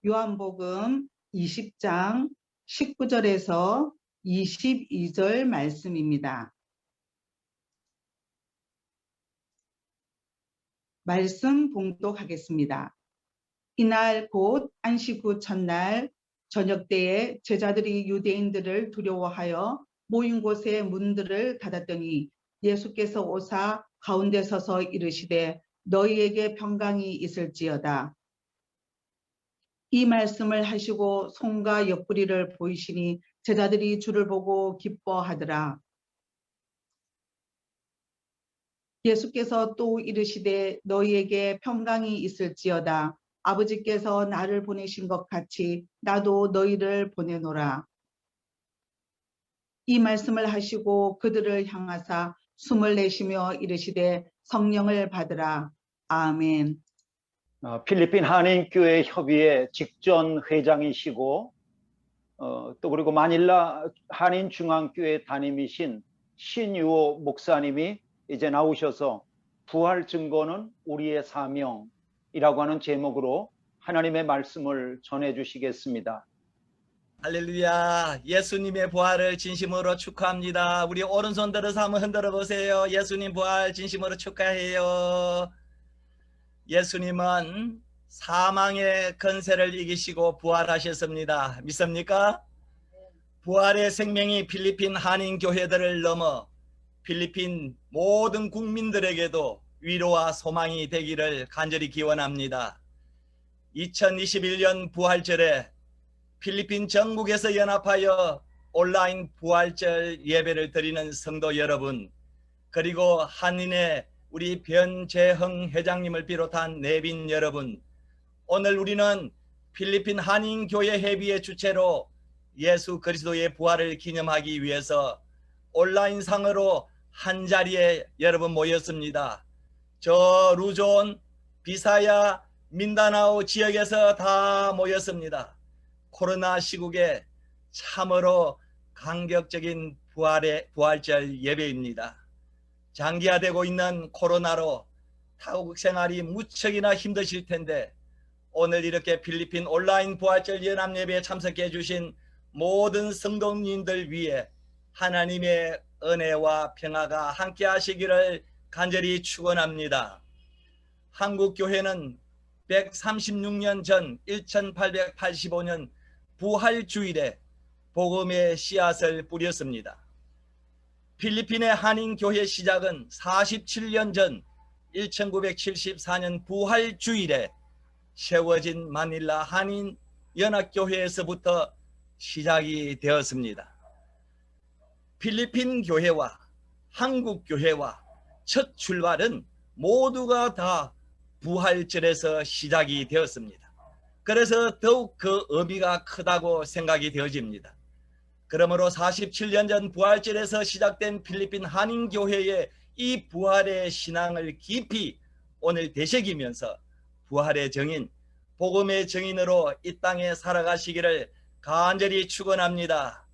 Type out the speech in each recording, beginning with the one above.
요한복음 20장 19절에서 22절 말씀입니다. 말씀 봉독하겠습니다. 이날 곧 안식 후 첫날 저녁 때에 제자들이 유대인들을 두려워하여 모인 곳의 문들을 닫았더니 예수께서 오사 가운데 서서 이르시되 너희에게 평강이 있을지어다. 이 말씀을 하시고 손과 옆구리를 보이시니 제자들이 주를 보고 기뻐하더라. 예수께서 또 이르시되 너희에게 평강이 있을지어다. 아버지께서 나를 보내신 것 같이 나도 너희를 보내노라. 이 말씀을 하시고 그들을 향하사 숨을 내쉬며 이르시되 성령을 받으라. 아멘. 필리핀 한인교회 협의회 직전 회장이시고 또 그리고 마닐라 한인중앙교회 담임이신 신유호 목사님이 이제 나오셔서 부활 증거는 우리의 사명이라고 하는 제목으로 하나님의 말씀을 전해 주시겠습니다. 할렐루야. 예수님의 부활을 진심으로 축하합니다. 우리 오른손 들어서 한번 흔들어 보세요. 예수님 부활 진심으로 축하해요. 예수님은 사망의 권세를 이기시고 부활하셨습니다. 믿습니까? 부활의 생명이 필리핀 한인교회들을 넘어 필리핀 모든 국민들에게도 위로와 소망이 되기를 간절히 기원합니다. 2021년 부활절에 필리핀 전국에서 연합하여 온라인 부활절 예배를 드리는 성도 여러분, 그리고 한인의 우리 변재흥 회장님을 비롯한 내빈 여러분, 오늘 우리는 필리핀 한인교회 협의회 주최로 예수 그리스도의 부활을 기념하기 위해서 온라인상으로 한자리에 여러분 모였습니다. 저 루존, 비사야, 민다나오 지역에서 다 모였습니다. 코로나 시국에 참으로 감격적인 부활절 예배입니다. 장기화되고 있는 코로나로 타국 생활이 무척이나 힘드실 텐데 오늘 이렇게 필리핀 온라인 부활절 연합 예배에 참석해 주신 모든 성도님들 위해 하나님의 은혜와 평화가 함께 하시기를 간절히 축원합니다. 한국교회는 136년 전 1885년 부활주일에 복음의 씨앗을 뿌렸습니다. 필리핀의 한인교회 시작은 47년 전 1974년 부활주일에 세워진 마닐라 한인연합교회에서부터 시작이 되었습니다. 필리핀 교회와 한국 교회와 첫 출발은 모두가 다 부활절에서 시작이 되었습니다. 그래서 더욱 그 의미가 크다고 생각이 되어집니다. 그러므로 47년 전 부활절에서 시작된 필리핀 한인교회의 이 부활의 신앙을 깊이 오늘 되새기면서 부활의 증인, 복음의 증인으로 이 땅에 살아가시기를 간절히 축원합니다.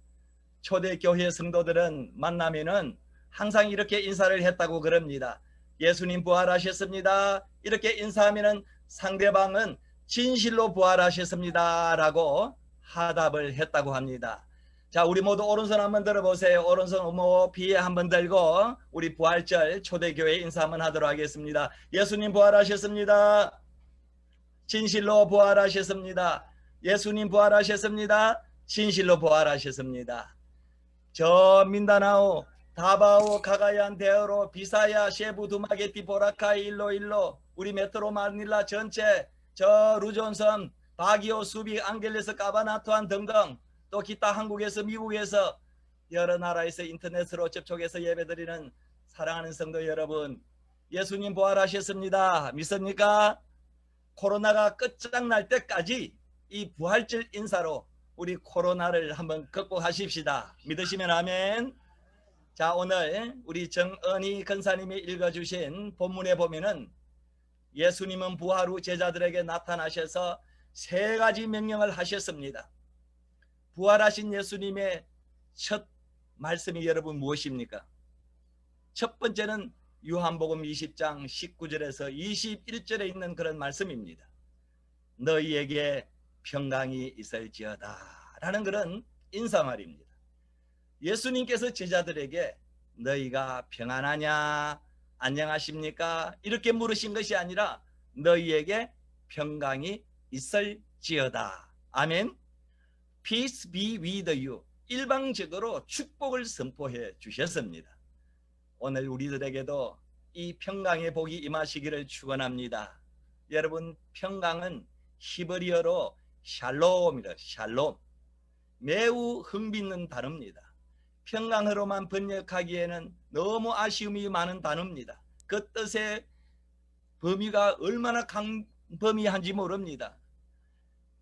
초대교회 성도들은 만나면은 항상 이렇게 인사를 했다고 그럽니다. 예수님 부활하셨습니다. 이렇게 인사하면은 상대방은 진실로 부활하셨습니다 라고 하답을 했다고 합니다. 자, 우리 모두 오른손 한번 들어보세요. 오른손 비에 한번 들고 우리 부활절 초대교회 인사 한번 하도록 하겠습니다. 예수님 부활하셨습니다. 진실로 부활하셨습니다. 예수님 부활하셨습니다. 진실로 부활하셨습니다. 저 민다나오, 다바오, 가가얀, 데어로, 비사야, 셰부, 두마게티, 보라카이, 일로 우리 메트로 마닐라 전체, 저 루존섬, 바기오, 수비, 앙겔레스, 까바나토안 등등 또 기타 한국에서 미국에서 여러 나라에서 인터넷으로 접촉해서 예배드리는 사랑하는 성도 여러분, 예수님 부활하셨습니다. 믿습니까? 코로나가 끝장날 때까지 이 부활절 인사로 우리 코로나를 한번 극복하십시다. 믿으시면 아멘. 자, 오늘 우리 정은희 권사님이 읽어주신 본문에 보면은 예수님은 부활 후 제자들에게 나타나셔서 세 가지 명령을 하셨습니다. 부활하신 예수님의 첫 말씀이 여러분 무엇입니까? 첫 번째는 요한복음 20장 19절에서 21절에 있는 그런 말씀입니다. 너희에게 평강이 있을지어다 라는 그런 인사말입니다. 예수님께서 제자들에게 너희가 평안하냐 안녕하십니까 이렇게 물으신 것이 아니라 너희에게 평강이 있을지어다. 아멘. Peace be with you. 일방적으로 축복을 선포해 주셨습니다. 오늘 우리들에게도 이 평강의 복이 임하시기를 축원합니다. 여러분, 평강은 히브리어로 샬롬이라 샬롬. 매우 흥미있는 단어입니다. 평강으로만 번역하기에는 너무 아쉬움이 많은 단어입니다. 그 뜻의 범위가 얼마나 광범위한지 모릅니다.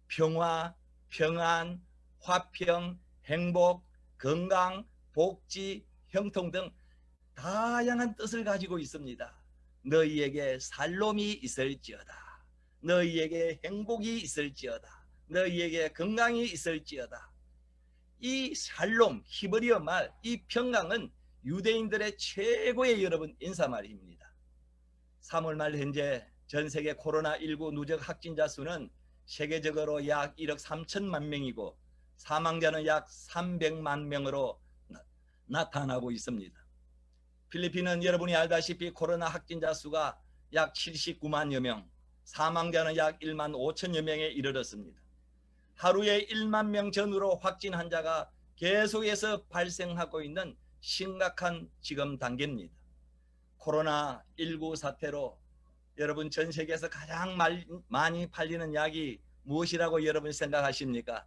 평화, 평안, 화평, 행복, 건강, 복지, 형통 등 다양한 뜻을 가지고 있습니다. 너희에게 살롬이 있을지어다. 너희에게 행복이 있을지어다. 너희에게 건강이 있을지어다. 이 샬롬, 히브리어 말, 이 평강은 유대인들의 최고의 여러분 인사말입니다. 3월 말 현재 전 세계 코로나19 누적 확진자 수는 세계적으로 약 1억 3천만 명이고 사망자는 약 300만 명으로 나타나고 있습니다. 필리핀은 여러분이 알다시피 코로나 확진자 수가 약 79만여 명, 사망자는 약 1만 5천여 명에 이르렀습니다. 하루에 1만 명 전후로 확진 환자가 계속해서 발생하고 있는 심각한 지금 단계입니다. 코로나19 사태로 여러분 전 세계에서 가장 많이 팔리는 약이 무엇이라고 여러분 생각하십니까?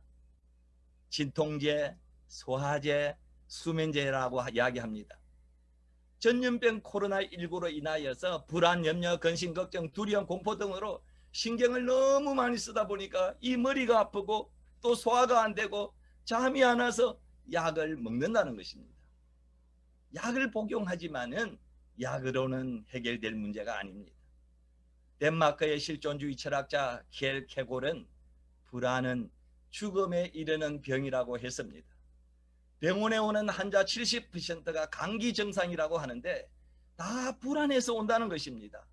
진통제, 소화제, 수면제라고 이야기합니다. 전염병 코로나19로 인하여서 불안, 염려, 근심, 걱정, 두려움, 공포 등으로 신경을 너무 많이 쓰다 보니까 이 머리가 아프고 또 소화가 안 되고 잠이 안 와서 약을 먹는다는 것입니다. 약을 복용하지만은 약으로는 해결될 문제가 아닙니다. 덴마크의 실존주의 철학자 켈케골은 불안은 죽음에 이르는 병이라고 했습니다. 병원에 오는 환자 70%가 감기 증상이라고 하는데 다 불안해서 온다는 것입니다.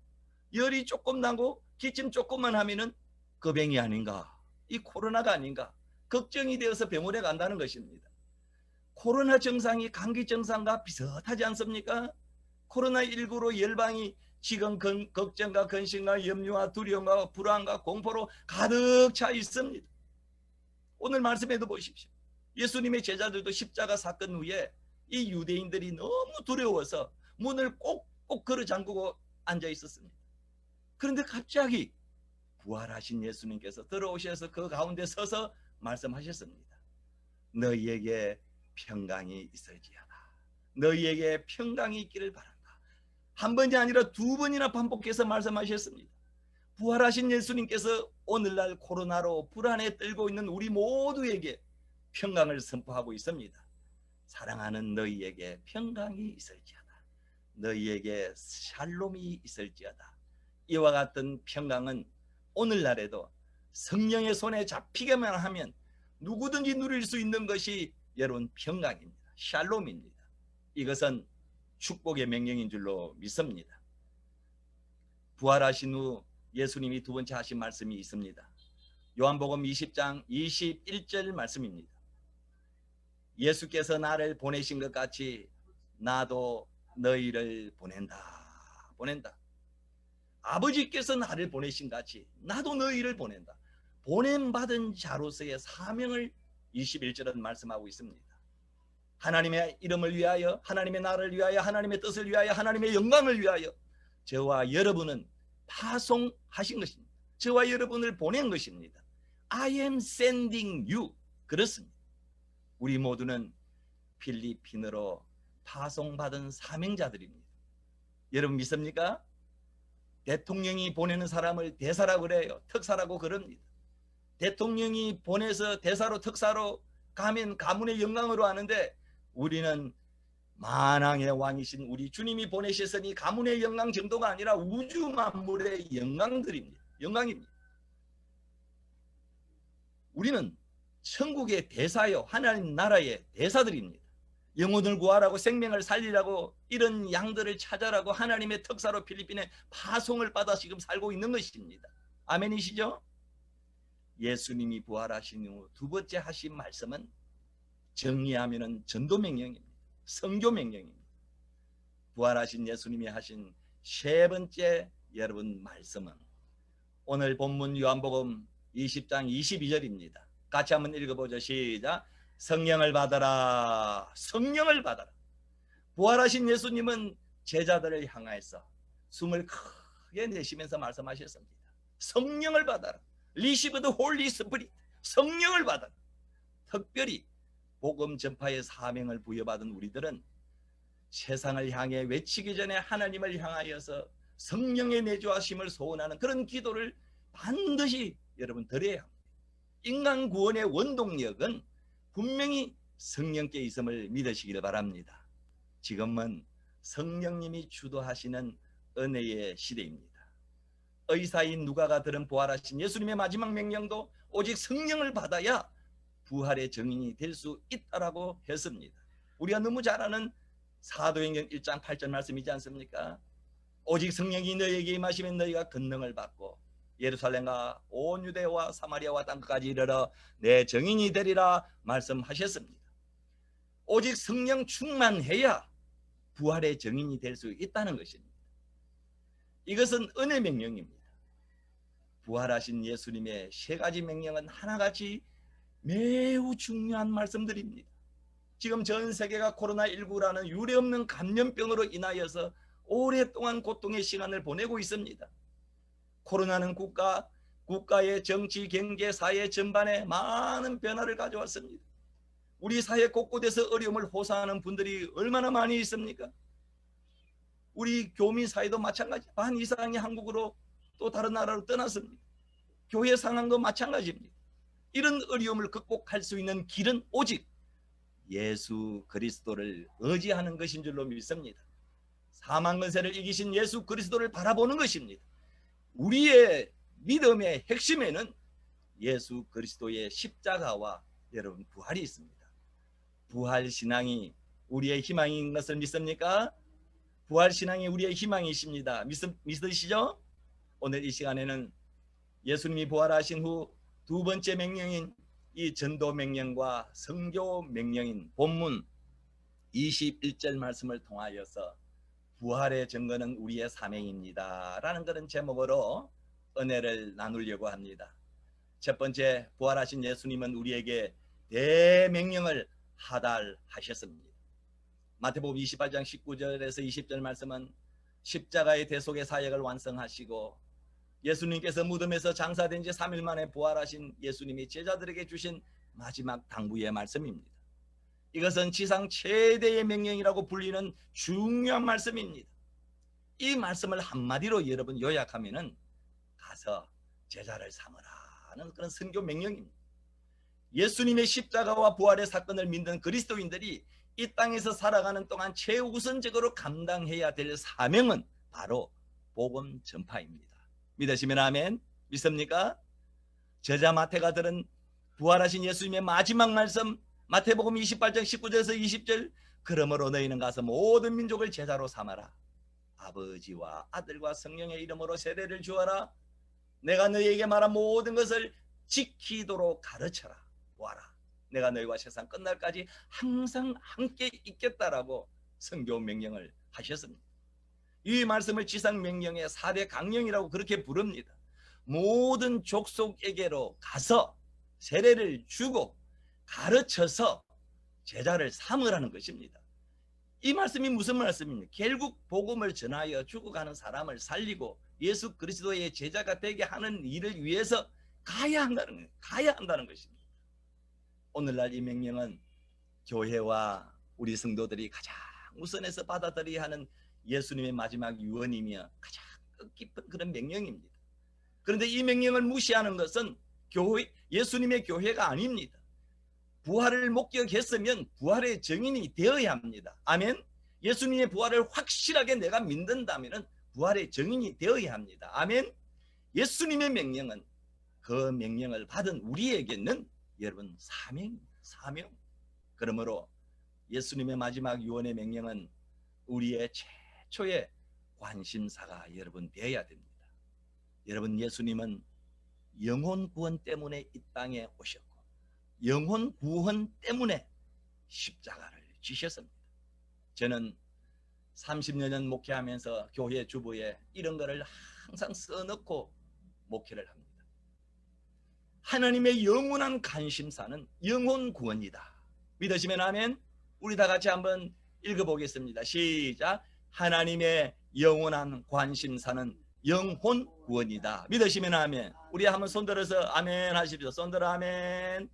열이 조금 나고 기침 조금만 하면은 그 병이 아닌가, 이 코로나가 아닌가 걱정이 되어서 병원에 간다는 것입니다. 코로나 증상이 감기 증상과 비슷하지 않습니까? 코로나19로 열방이 지금 걱정과 근심과 염려와 두려움과 불안과 공포로 가득 차 있습니다. 오늘 말씀에도 보십시오. 예수님의 제자들도 십자가 사건 후에 이 유대인들이 너무 두려워서 문을 꼭꼭 걸어 잠그고 앉아 있었습니다. 그런데 갑자기 부활하신 예수님께서 들어오셔서 그 가운데 서서 말씀하셨습니다. 너희에게 평강이 있을지어다. 너희에게 평강이 있기를 바란다. 한 번이 아니라 두 번이나 반복해서 말씀하셨습니다. 부활하신 예수님께서 오늘날 코로나로 불안에 떨고 있는 우리 모두에게 평강을 선포하고 있습니다. 사랑하는 너희에게 평강이 있을지어다. 너희에게 샬롬이 있을지어다. 이와 같은 평강은 오늘날에도 성령의 손에 잡히게만 하면 누구든지 누릴 수 있는 것이 여러분 평강입니다. 샬롬입니다. 이것은 축복의 명령인 줄로 믿습니다. 부활하신 후 예수님이 두 번째 하신 말씀이 있습니다. 요한복음 20장 21절 말씀입니다. 예수께서 나를 보내신 것 같이 나도 너희를 보낸다. 아버지께서 나를 보내신 같이 나도 너희를 보낸다. 보냄받은 자로서의 사명을 21절은 말씀하고 있습니다. 하나님의 이름을 위하여, 하나님의 나라를 위하여, 하나님의 뜻을 위하여, 하나님의 영광을 위하여 저와 여러분은 파송하신 것입니다. 저와 여러분을 보낸 것입니다. I am sending you. 그렇습니다. 우리 모두는 필리핀으로 파송받은 사명자들입니다. 여러분 믿습니까? 대통령이 보내는 사람을 대사라고 그래요. 특사라고 그럽니다. 대통령이 보내서 대사로 특사로 가면 가문의 영광으로 하는데 우리는 만왕의 왕이신 우리 주님이 보내셨으니 가문의 영광 정도가 아니라 우주 만물의 영광입니다. 우리는 천국의 대사요, 하나님 나라의 대사들입니다. 영혼을 구하라고 생명을 살리라고 이런 양들을 찾아라고 하나님의 특사로 필리핀에 파송을 받아 지금 살고 있는 것입니다. 아멘이시죠? 예수님이 부활하신 후 두 번째 하신 말씀은 정리하면은 전도 명령입니다. 선교 명령입니다. 부활하신 예수님이 하신 세 번째 여러분 말씀은 오늘 본문 요한복음 20장 22절입니다. 같이 한번 읽어보죠. 시작. 성령을 받아라. 성령을 받아라. 부활하신 예수님은 제자들을 향하여서 숨을 크게 내쉬면서 말씀하셨습니다. 성령을 받아라. Receive the Holy Spirit. 성령을 받아라. 특별히 복음 전파의 사명을 부여받은 우리들은 세상을 향해 외치기 전에 하나님을 향하여서 성령의 내주하심을 소원하는 그런 기도를 반드시 여러분 드려야 합니다. 인간 구원의 원동력은 분명히 성령께 있음을 믿으시길 바랍니다. 지금은 성령님이 주도하시는 은혜의 시대입니다. 의사인 누가가 들은 부활하신 예수님의 마지막 명령도 오직 성령을 받아야 부활의 증인이 될 수 있다라고 했습니다. 우리가 너무 잘 아는 사도행전 1장 8절 말씀이지 않습니까? 오직 성령이 너희에게 임하시면 너희가 권능을 받고 예루살렘과 온 유대와 사마리아와 땅끝까지 이르러 내 증인이 되리라 말씀하셨습니다. 오직 성령 충만해야 부활의 증인이 될 수 있다는 것입니다. 이것은 은혜 명령입니다. 부활하신 예수님의 세 가지 명령은 하나같이 매우 중요한 말씀들입니다. 지금 전 세계가 코로나19라는 유례없는 감염병으로 인하여서 오랫동안 고통의 시간을 보내고 있습니다. 코로나는 국가의 정치, 경제, 사회 전반에 많은 변화를 가져왔습니다. 우리 사회 곳곳에서 어려움을 호소하는 분들이 얼마나 많이 있습니까? 우리 교민 사회도 마찬가지. 반 이상이 한국으로 또 다른 나라로 떠났습니다. 교회 상황도 마찬가지입니다. 이런 어려움을 극복할 수 있는 길은 오직 예수 그리스도를 의지하는 것인 줄로 믿습니다. 사망 권세를 이기신 예수 그리스도를 바라보는 것입니다. 우리의 믿음의 핵심에는 예수 그리스도의 십자가와 여러분 부활이 있습니다. 부활 신앙이 우리의 희망인 것을 믿습니까? 부활 신앙이 우리의 희망이십니다. 믿으시죠? 오늘 이 시간에는 예수님이 부활하신 후 두 번째 명령인 이 전도 명령과 선교 명령인 본문 21절 말씀을 통하여서 부활의 증거는 우리의 사명입니다 라는 그런 제목으로 은혜를 나누려고 합니다. 첫 번째, 부활하신 예수님은 우리에게 대명령을 하달하셨습니다. 마태복음 28장 19절에서 20절 말씀은 십자가의 대속의 사역을 완성하시고 예수님께서 무덤에서 장사된 지 3일 만에 부활하신 예수님이 제자들에게 주신 마지막 당부의 말씀입니다. 이것은 지상 최대의 명령이라고 불리는 중요한 말씀입니다. 이 말씀을 한마디로 여러분 요약하면은 가서 제자를 삼으라는 그런 선교 명령입니다. 예수님의 십자가와 부활의 사건을 믿는 그리스도인들이 이 땅에서 살아가는 동안 최우선적으로 감당해야 될 사명은 바로 복음 전파입니다. 믿으시면 아멘. 믿습니까? 제자 마태가 들은 부활하신 예수님의 마지막 말씀 마태복음 28장 19절에서 20절 그러므로 너희는 가서 모든 민족을 제자로 삼아라. 아버지와 아들과 성령의 이름으로 세례를 주어라. 내가 너희에게 말한 모든 것을 지키도록 가르쳐라. 보아라. 내가 너희와 세상 끝날까지 항상 함께 있겠다라고 선교 명령을 하셨습니다. 이 말씀을 지상 명령의 4대 강령이라고 그렇게 부릅니다. 모든 족속에게로 가서 세례를 주고 가르쳐서 제자를 삼으라는 것입니다. 이 말씀이 무슨 말씀입니까? 결국 복음을 전하여 죽어가는 사람을 살리고 예수 그리스도의 제자가 되게 하는 일을 위해서 가야 한다는 거예요. 가야 한다는 것입니다. 오늘날 이 명령은 교회와 우리 성도들이 가장 우선해서 받아들여야 하는 예수님의 마지막 유언이며 가장 뜻깊은 그런 명령입니다. 그런데 이 명령을 무시하는 것은 예수님의 교회가 아닙니다. 부활을 목격했으면 부활의 증인이 되어야 합니다. 아멘. 예수님의 부활을 확실하게 내가 믿는다면 부활의 증인이 되어야 합니다. 아멘. 예수님의 명령은 그 명령을 받은 우리에게는 여러분 사명. 그러므로 예수님의 마지막 유언의 명령은 우리의 최초의 관심사가 여러분 되어야 됩니다. 여러분 예수님은 영혼 구원 때문에 이 땅에 오셨고 영혼 구원 때문에 십자가를 지셨습니다. 저는 30여 년 목회하면서 교회 주부에 이런 거를 항상 써놓고 목회를 합니다. 하나님의 영원한 관심사는 영혼 구원이다. 믿으시면 아멘. 우리 다 같이 한번 읽어보겠습니다. 시작. 하나님의 영원한 관심사는 영혼 구원이다. 믿으시면 아멘. 우리 한번 손들어서 아멘 하십시오. 손들어 아멘.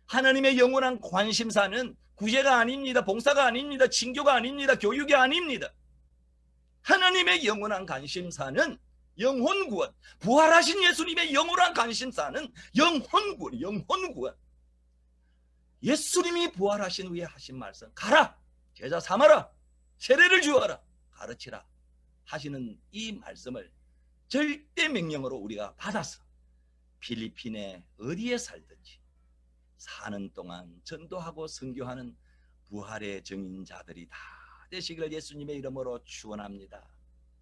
하나님의 영원한 관심사는 구제가 아닙니다. 봉사가 아닙니다. 친교가 아닙니다. 교육이 아닙니다. 하나님의 영원한 관심사는 영혼 구원. 부활하신 예수님의 영원한 관심사는 영혼 구원. 영혼 구원. 예수님이 부활하신 후에 하신 말씀, 가라 제자 삼아라 세례를 주어라 가르치라 하시는 이 말씀을 절대 명령으로 우리가 받아서 필리핀에 어디에 살든지 사는 동안 전도하고 선교하는 부활의 증인자들이 다 되시기를 예수님의 이름으로 축원합니다.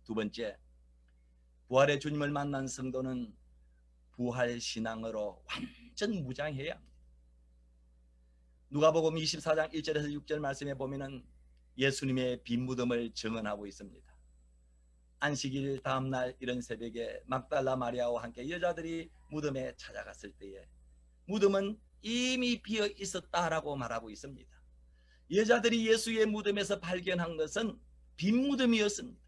두 번째, 부활의 주님을 만난 성도는 부활 신앙으로 완전 무장해야 합니다. 누가복음 24장 1절에서 6절 말씀에 보면은 예수님의 빈 무덤을 증언하고 있습니다. 안식일 다음날 이런 새벽에 막달라 마리아와 함께 여자들이 무덤에 찾아갔을 때에 무덤은 이미 비어 있었다라고 말하고 있습니다. 여자들이 예수의 무덤에서 발견한 것은 빈 무덤이었습니다.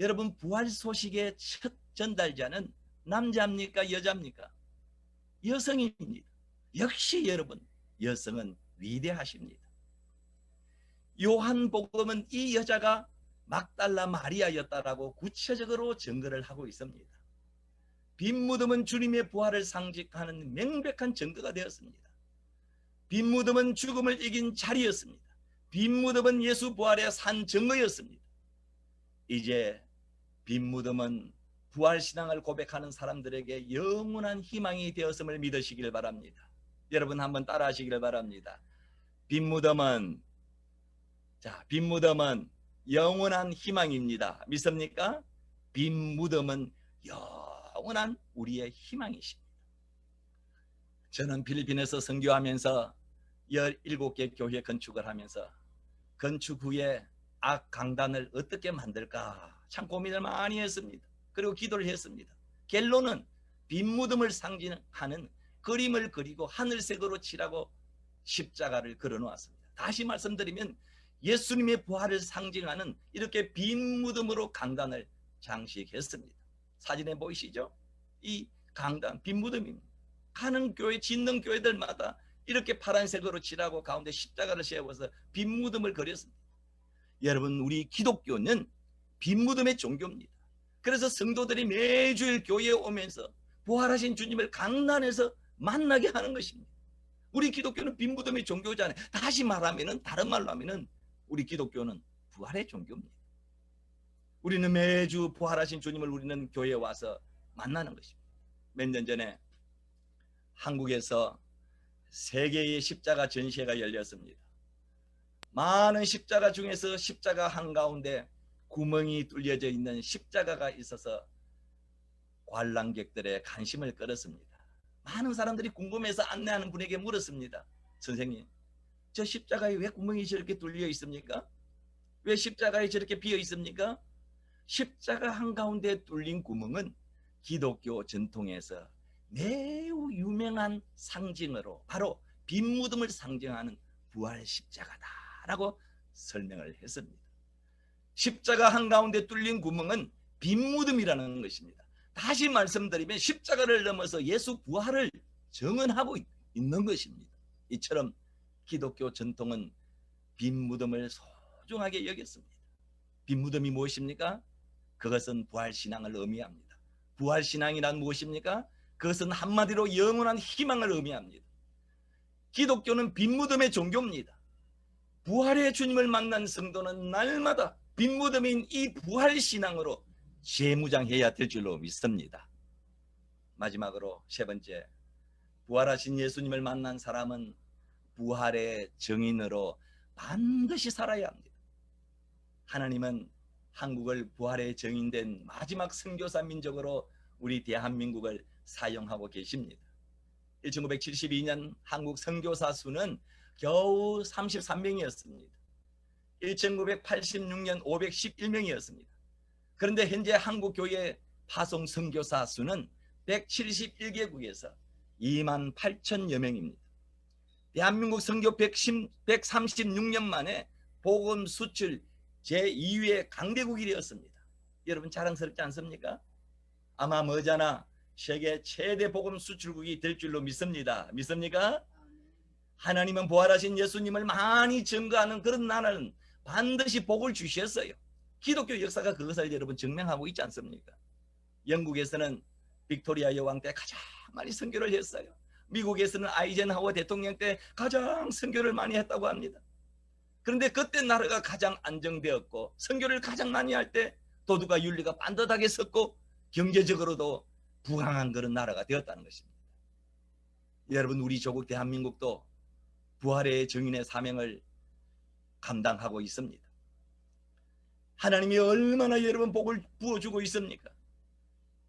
여러분, 부활 소식의 첫 전달자는 남자입니까 여자입니까? 여성입니다. 역시 여러분, 여성은 위대하십니다. 요한복음은 이 여자가 막달라 마리아였다라고 구체적으로 증거를 하고 있습니다. 빈 무덤은 주님의 부활을 상징하는 명백한 증거가 되었습니다. 빈 무덤은 죽음을 이긴 자리였습니다. 빈 무덤은 예수 부활의 산 증거였습니다. 이제 빈 무덤은 부활신앙을 고백하는 사람들에게 영원한 희망이 되었음을 믿으시길 바랍니다. 여러분 한번 따라 하시길 바랍니다. 빈 무덤은 영원한 희망입니다. 믿습니까? 빈 무덤은 영원한 우리의 희망이십니다. 저는 필리핀에서 선교하면서 17개 교회 건축을 하면서 건축 후에 악 강단을 어떻게 만들까 참 고민을 많이 했습니다. 그리고 기도를 했습니다. 결론은 빈 무덤을 상징하는 그림을 그리고 하늘색으로 칠하고 십자가를 걸어 놓았습니다. 다시 말씀드리면 예수님의 부활을 상징하는 이렇게 빈 무덤으로 강단을 장식했습니다. 사진에 보이시죠? 이 강단 빈 무덤입니다. 가는 교회 짓는 교회들마다 이렇게 파란색으로 칠하고 가운데 십자가를 세워서 빈 무덤을 그렸습니다. 여러분, 우리 기독교는 빈 무덤의 종교입니다. 그래서 성도들이 매주일 교회에 오면서 부활하신 주님을 강단에서 만나게 하는 것입니다. 우리 기독교는 빈 무덤의 종교잖아요. 다시 말하면은, 다른 말로 하면은 우리 기독교는 부활의 종교입니다. 우리는 매주 부활하신 주님을 우리는 교회에 와서 만나는 것입니다. 몇 년 전에 한국에서 세계의 십자가 전시회가 열렸습니다. 많은 십자가 중에서 십자가 한가운데 구멍이 뚫려져 있는 십자가가 있어서 관람객들의 관심을 끌었습니다. 많은 사람들이 궁금해서 안내하는 분에게 물었습니다. 선생님, 저 십자가에 왜 구멍이 저렇게 뚫려 있습니까? 왜 십자가에 저렇게 비어 있습니까? 십자가 한가운데 뚫린 구멍은 기독교 전통에서 매우 유명한 상징으로 바로 빈 무덤을 상징하는 부활 십자가다라고 설명을 했습니다. 십자가 한가운데 뚫린 구멍은 빈 무덤이라는 것입니다. 다시 말씀드리면 십자가를 넘어서 예수 부활을 증언하고 있는 것입니다. 이처럼 기독교 전통은 빈 무덤을 소중하게 여겼습니다. 빈 무덤이 무엇입니까? 그것은 부활신앙을 의미합니다. 부활신앙이란 무엇입니까? 그것은 한마디로 영원한 희망을 의미합니다. 기독교는 빈 무덤의 종교입니다. 부활의 주님을 만난 성도는 날마다 빈 무덤인 이 부활신앙으로 재무장해야 될 줄로 믿습니다. 마지막으로 세 번째, 부활하신 예수님을 만난 사람은 부활의 증인으로 반드시 살아야 합니다. 하나님은 한국을 부활의 증인된 마지막 선교사 민족으로 우리 대한민국을 사용하고 계십니다. 1972년 한국 선교사 수는 겨우 33명이었습니다. 1986년 511명이었습니다. 그런데 현재 한국 교회 파송 선교사 수는 171개국에서 28,000여 명입니다. 대한민국 선교 136년 만에 복음 수출 제2위의 강대국이 되었습니다. 여러분 자랑스럽지 않습니까? 아마 머지않아 세계 최대 복음 수출국이 될 줄로 믿습니다. 믿습니까? 하나님은 부활하신 예수님을 많이 증거하는 그런 나라는 반드시 복을 주셨어요. 기독교 역사가 그것을 여러분 증명하고 있지 않습니까? 영국에서는 빅토리아 여왕 때 가장 많이 선교를 했어요. 미국에서는 아이젠하워 대통령 때 가장 선교를 많이 했다고 합니다. 그런데 그때 나라가 가장 안정되었고 선교를 가장 많이 할 때 도덕과 윤리가 반듯하게 섰고 경제적으로도 부강한 그런 나라가 되었다는 것입니다. 여러분 우리 조국 대한민국도 부활의 증인의 사명을 감당하고 있습니다. 하나님이 얼마나 여러분 복을 부어주고 있습니까?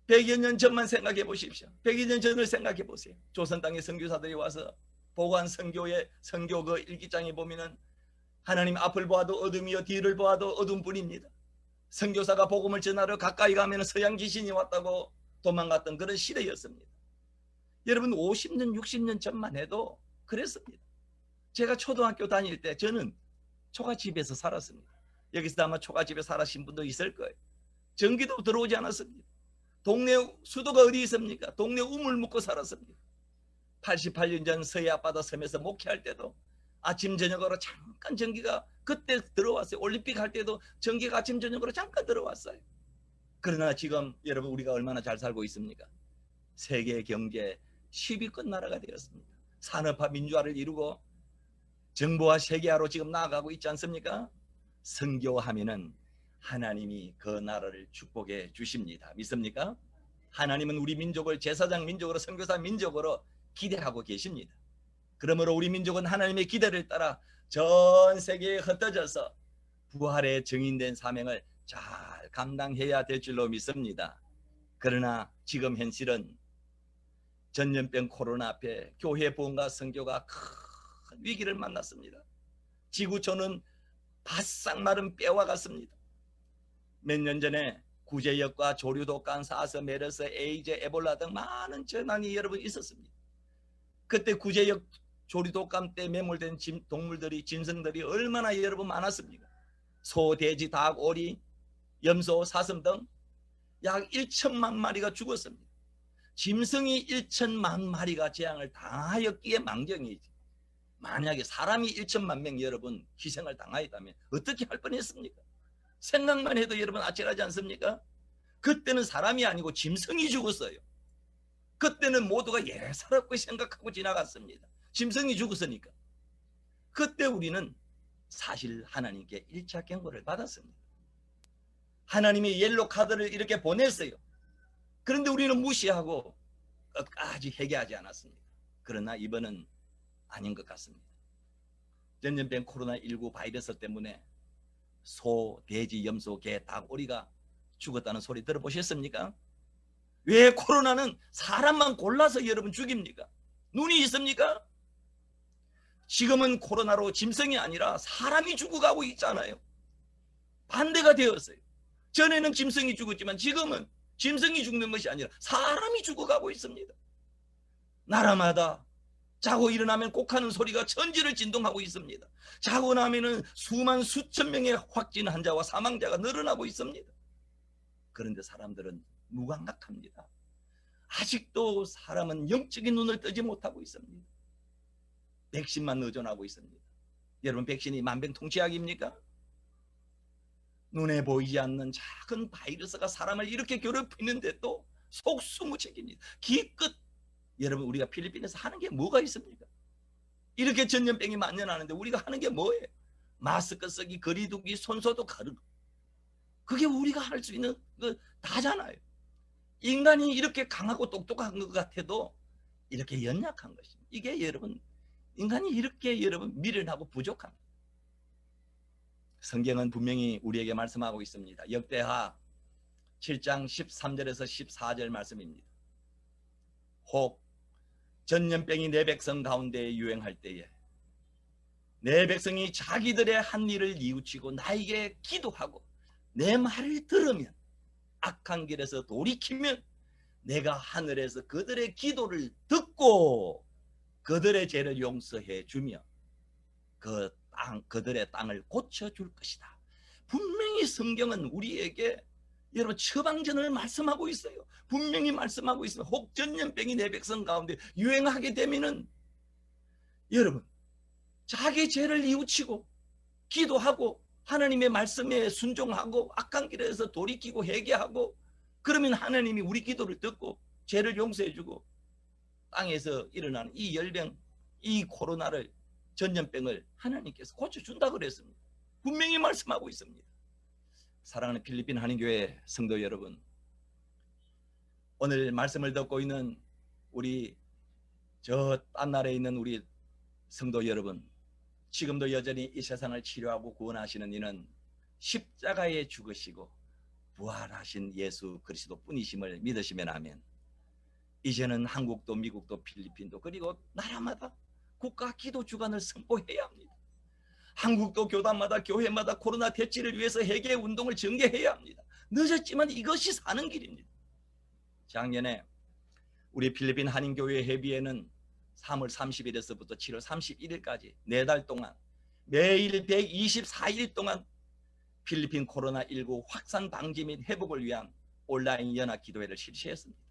100여 년 전만 생각해 보십시오. 100여 년 전을 생각해 보세요. 조선 땅의 선교사들이 와서 보고한 선교의 선교 그 일기장에 보면은 하나님 앞을 보아도 어둠이요 뒤를 보아도 어둠뿐입니다. 선교사가 복음을 전하러 가까이 가면 서양 귀신이 왔다고 도망갔던 그런 시대였습니다. 여러분 50년 60년 전만 해도 그랬습니다. 제가 초등학교 다닐 때 저는 초가집에서 살았습니다. 여기서 아마 초가집에 살아신 분도 있을 거예요. 전기도 들어오지 않았습니다. 동네 수도가 어디 있습니까? 동네 우물 묻고 살았습니다. 88년 전 서해 앞바다 섬에서 목회할 때도 아침 저녁으로 잠깐 전기가 그때 들어왔어요. 올림픽 할 때도 전기가 아침 저녁으로 잠깐 들어왔어요. 그러나 지금 여러분 우리가 얼마나 잘 살고 있습니까? 세계 경제 10위권 나라가 되었습니다. 산업화 민주화를 이루고 정보화 세계화로 지금 나아가고 있지 않습니까? 선교하면은 하나님이 그 나라를 축복해 주십니다. 믿습니까? 하나님은 우리 민족을 제사장 민족으로 선교사 민족으로 기대하고 계십니다. 그러므로 우리 민족은 하나님의 기대를 따라 전 세계에 흩어져서 부활의 증인된 사명을 잘 감당해야 될 줄로 믿습니다. 그러나 지금 현실은 전염병 코로나 앞에 교회 부흥과 선교가 큰 위기를 만났습니다. 지구촌은 바싹 마른 뼈와 같습니다. 몇 년 전에 구제역과 조류독감, 사스, 메르스, 에이즈, 에볼라 등 많은 재난이 여러분 있었습니다. 그때 구제역 조류독감 때 매몰된 동물들이 짐승들이 얼마나 여러분 많았습니까? 소, 돼지, 닭, 오리, 염소, 사슴 등 약 1천만 마리가 죽었습니다. 짐승이 1천만 마리가 재앙을 당하였기에 망정이지. 만약에 사람이 1천만 명 여러분 희생을 당하였다면 어떻게 할 뻔했습니까? 생각만 해도 여러분 아찔하지 않습니까? 그때는 사람이 아니고 짐승이 죽었어요. 그때는 모두가 예사롭게 생각하고 지나갔습니다. 짐승이 죽었으니까. 그때 우리는 사실 하나님께 1차 경고를 받았습니다. 하나님이 옐로 카드를 이렇게 보냈어요. 그런데 우리는 무시하고 끝까지 회개하지 않았습니다. 그러나 이번은 아닌 것 같습니다. 전염병 코로나19 바이러스 때문에 소, 돼지, 염소, 개, 닭, 오리가 죽었다는 소리 들어보셨습니까? 왜 코로나는 사람만 골라서 여러분 죽입니까? 눈이 있습니까? 지금은 코로나로 짐승이 아니라 사람이 죽어가고 있잖아요. 반대가 되었어요. 전에는 짐승이 죽었지만 지금은 짐승이 죽는 것이 아니라 사람이 죽어가고 있습니다. 나라마다 자고 일어나면 꼭하는 소리가 천지를 진동하고 있습니다. 자고 나면은 수천 명의 확진 환자와 사망자가 늘어나고 있습니다. 그런데 사람들은 무감각합니다. 아직도 사람은 영적인 눈을 뜨지 못하고 있습니다. 백신만 의존하고 있습니다. 여러분 백신이 만병통치약입니까? 눈에 보이지 않는 작은 바이러스가 사람을 이렇게 괴롭히는데도 속수무책입니다. 기껏 여러분 우리가 필리핀에서 하는 게 뭐가 있습니까? 이렇게 전염병이 만연하는데 우리가 하는 게 뭐예요? 마스크 쓰기, 거리 두기, 손소독 가르고. 그게 우리가 할 수 있는 거 다잖아요. 인간이 이렇게 강하고 똑똑한 것 같아도 이렇게 연약한 것입니다. 이게 여러분 인간이 이렇게 여러분 미련하고 부족합니다. 성경은 분명히 우리에게 말씀하고 있습니다. 역대하 7장 13절에서 14절 말씀입니다. 혹 전염병이 내 백성 가운데 유행할 때에 내 백성이 자기들의 한 일을 뉘우치고 나에게 기도하고 내 말을 들으면 악한 길에서 돌이키면 내가 하늘에서 그들의 기도를 듣고 그들의 죄를 용서해 주며 그들의 땅을 고쳐줄 것이다. 분명히 성경은 우리에게 여러분 처방전을 말씀하고 있어요. 분명히 말씀하고 있어요. 혹 전염병이 내 백성 가운데 유행하게 되면은 여러분 자기 죄를 뉘우치고 기도하고 하나님의 말씀에 순종하고 악한 길에서 돌이키고 회개하고 그러면 하나님이 우리 기도를 듣고 죄를 용서해 주고 땅에서 일어나는 이 열병, 이 코로나를 전염병을 하나님께서 고쳐준다 그랬습니다. 분명히 말씀하고 있습니다. 사랑하는 필리핀 한인교회 성도 여러분, 오늘 말씀을 듣고 있는 우리 저 딴 나라에 있는 우리 성도 여러분, 지금도 여전히 이 세상을 치료하고 구원하시는 이는 십자가에 죽으시고 부활하신 예수 그리스도 뿐이심을 믿으시면 하면 이제는 한국도 미국도 필리핀도 그리고 나라마다 국가 기도 주간을 선포해야 합니다. 한국도 교단마다 교회마다 코로나 대치를 위해서 회개 운동을 전개해야 합니다. 늦었지만 이것이 사는 길입니다. 작년에 우리 필리핀 한인교회 회비에는 3월 30일에서부터 7월 31일까지 4달 동안 매일 124일 동안 필리핀 코로나19 확산 방지 및 회복을 위한 온라인 연합 기도회를 실시했습니다.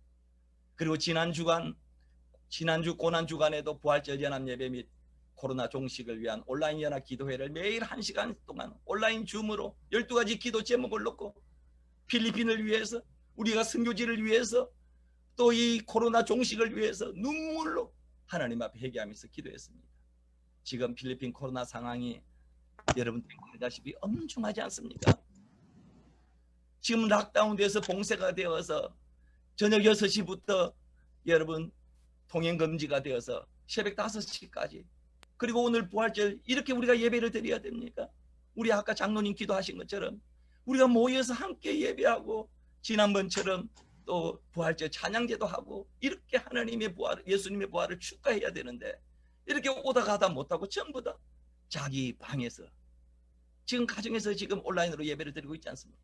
그리고 지난주 고난 주간에도 부활절 연합 예배 및 코로나 종식을 위한 온라인 연합 기도회를 매일 1시간 동안 온라인 줌으로 12가지 기도 제목을 놓고 필리핀을 위해서 우리가 선교지를 위해서 또 이 코로나 종식을 위해서 눈물로 하나님 앞에 회개하면서 기도했습니다. 지금 필리핀 코로나 상황이 여러분 아시다시피 엄중하지 않습니까? 지금 락다운돼서 봉쇄가 되어서 저녁 6시부터 여러분 통행금지가 되어서 새벽 5시까지 그리고 오늘 부활절 이렇게 우리가 예배를 드려야 됩니까? 우리 아까 장로님 기도하신 것처럼 우리가 모여서 함께 예배하고 지난번처럼 또 부활절 찬양제도 하고 이렇게 하나님의 부활, 예수님의 부활을 축하해야 되는데 이렇게 오다 가다 못하고 전부 다 자기 방에서 지금 가정에서 지금 온라인으로 예배를 드리고 있지 않습니까?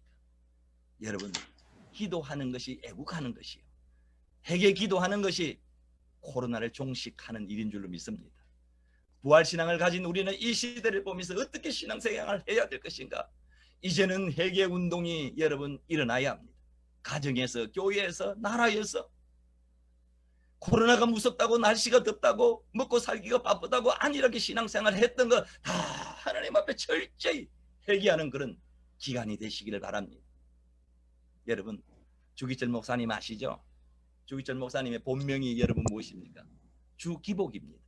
여러분 기도하는 것이 애국하는 것이요 회개 기도하는 것이 코로나를 종식하는 일인 줄로 믿습니다. 부활신앙을 가진 우리는 이 시대를 보면서 어떻게 신앙생활을 해야 될 것인가? 이제는 회개 운동이 여러분 일어나야 합니다. 가정에서, 교회에서, 나라에서 코로나가 무섭다고 날씨가 덥다고 먹고 살기가 바쁘다고 안일하게 신앙생활을 했던 거 다 하나님 앞에 철저히 회개하는 그런 기간이 되시기를 바랍니다. 여러분 주기철 목사님 아시죠? 주기철 목사님의 본명이 여러분 무엇입니까? 주기복입니다.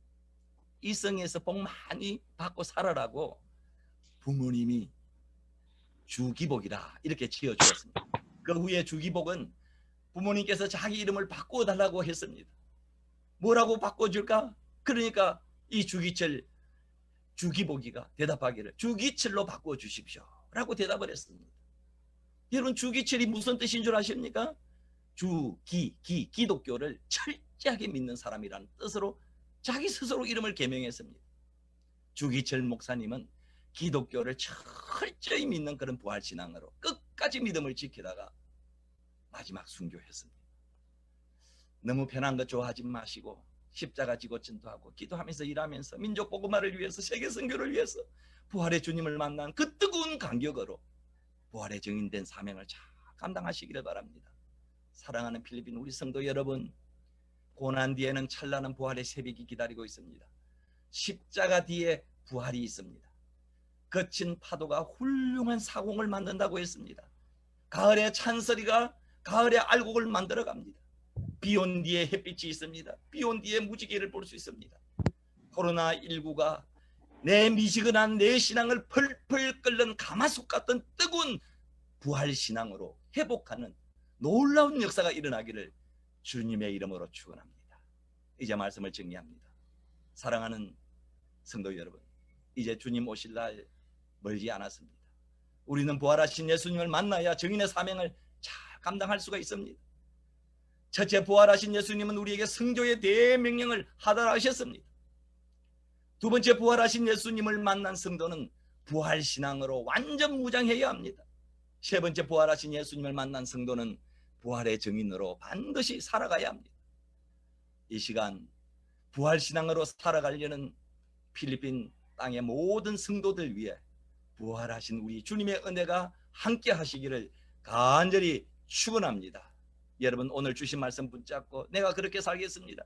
이성에서 복 많이 받고 살아라고 부모님이 주기복이라 이렇게 지어주었습니다. 그 후에 주기복은 부모님께서 자기 이름을 바꿔달라고 했습니다. 뭐라고 바꿔줄까? 그러니까 이 주기철 주기복이가 대답하기를 주기철로 바꿔주십시오 라고 대답을 했습니다. 여러분 주기철이 무슨 뜻인 줄 아십니까? 기독교를 철저하게 믿는 사람이라는 뜻으로 자기 스스로 이름을 개명했습니다. 주기철 목사님은 기독교를 철저히 믿는 그런 부활신앙으로 끝까지 믿음을 지키다가 마지막 순교했습니다. 너무 편한 것 좋아하지 마시고 십자가 지고 전도하고 기도하면서 일하면서 민족 복음화를 위해서 세계 선교를 위해서 부활의 주님을 만난 그 뜨거운 간격으로 부활의 증인된 사명을 잘 감당하시기를 바랍니다. 사랑하는 필리핀 우리 성도 여러분, 고난 뒤에는 찬란한 부활의 새벽이 기다리고 있습니다. 십자가 뒤에 부활이 있습니다. 거친 파도가 훌륭한 사공을 만든다고 했습니다. 가을의 찬소리가 가을의 알곡을 만들어 갑니다. 비온 뒤에 햇빛이 있습니다. 비온 뒤에 무지개를 볼 수 있습니다. 코로나19가 내 미지근한 내 신앙을 펄펄 끓는 가마솥 같은 뜨거운 부활신앙으로 회복하는 놀라운 역사가 일어나기를 주님의 이름으로 축원합니다. 이제 말씀을 정리합니다. 사랑하는 성도 여러분, 이제 주님 오실 날 멀지 않았습니다. 우리는 부활하신 예수님을 만나야 증인의 사명을 잘 감당할 수가 있습니다. 첫째, 부활하신 예수님은 우리에게 성교의 대명령을 하도록 하셨습니다. 두 번째, 부활하신 예수님을 만난 성도는 부활신앙으로 완전 무장해야 합니다. 세 번째, 부활하신 예수님을 만난 성도는 부활의 증인으로 반드시 살아가야 합니다. 이 시간 부활신앙으로 살아가려는 필리핀 땅의 모든 성도들 위해 부활하신 우리 주님의 은혜가 함께 하시기를 간절히 축원합니다. 여러분, 오늘 주신 말씀 붙잡고 내가 그렇게 살겠습니다.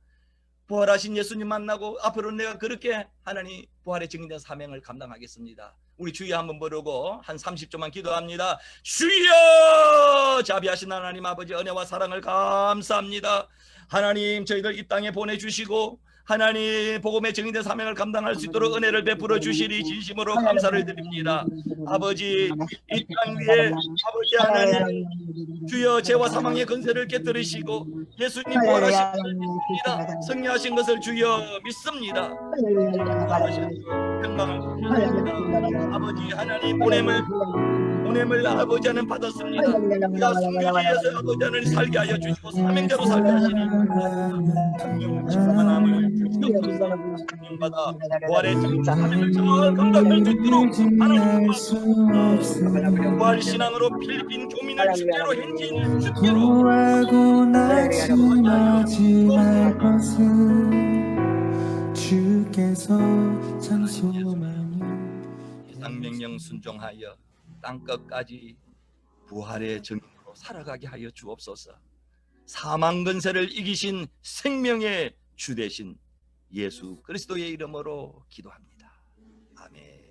부활하신 예수님 만나고 앞으로 내가 그렇게 하나님 부활의 증인된 사명을 감당하겠습니다. 우리 주여 한번 부르고 한 30초만 기도합니다. 주여! 자비하신 하나님 아버지, 은혜와 사랑을 감사합니다. 하나님, 저희들 이 땅에 보내주시고 하나님 복음의 증인된 사명을 감당할 수 있도록 은혜를 베풀어 주시니 진심으로 감사를 드립니다. 아버지, 이 땅 위에 아버지 하나님 주여 죄와 사망의 권세를 깨뜨리시고 예수님 부활하신 것을 믿습니다. 승리하신 것을 주여 믿습니다. 평강을 드립니다. 아버지 하나님 보냄을 아버지 하나님 받았습니다. 우리가 성교지에서 아버지 하나님 살게 하여 주시고 사명자로 살게 하시니 충만함을 주시옵소서. 받아 부활의 증인 사명을 잘 감당할 수 있도록 하나님 부활 신앙으로 필리핀 교민을 주께로 현지인을 주께로 구하고 낙심하지 것은 주께서 장소만이 상명령 순종하여 땅끝까지 부활의 증인으로 살아가게 하여 주옵소서. 사망 근세를 이기신 생명의 주 되신 예수 그리스도의 이름으로 기도합니다. 아멘.